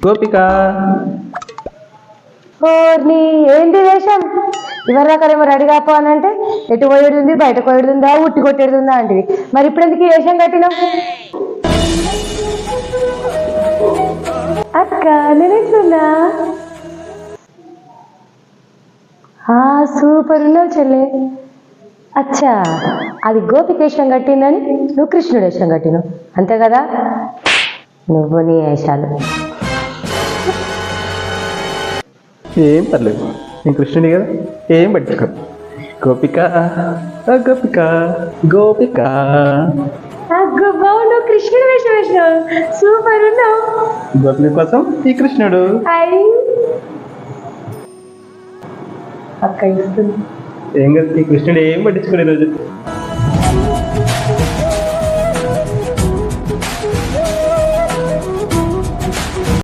గోపిక ఓర్ని ఏంటి వేషం ఇవరిదాకానేమో రెడీ కాపోవాలంటే ఎటు పోయేడుంది బయట పోయేడుందా ఉట్టి కొట్టేడుందా అంటే మరి ఇప్పుడు ఎందుకు ఈ వేషం కట్టినావు అక్క నేనేట్లున్నా సూపర్ ఉన్నావు చెల్లె అచ్చా అది గోపిక వేషం కట్టిందని నువ్వు కృష్ణుడు వేషం కట్టినావు అంతే కదా నువ్వు నీ వేషాలు ఏం పర్లేదు నేను కృష్ణుడి కదా ఏం పట్టుకో గోపిక గోపిక గోపిక నువ్వు కృష్ణుడు వేషం వేసినావు సూపర్ ఉన్నావు గోపిక కోసం ఈ కృష్ణుడు అక్క ఇస్తుంది ఏం కదా ఈ కృష్ణుడు ఏం పట్టించుకోలేదు ఈరోజు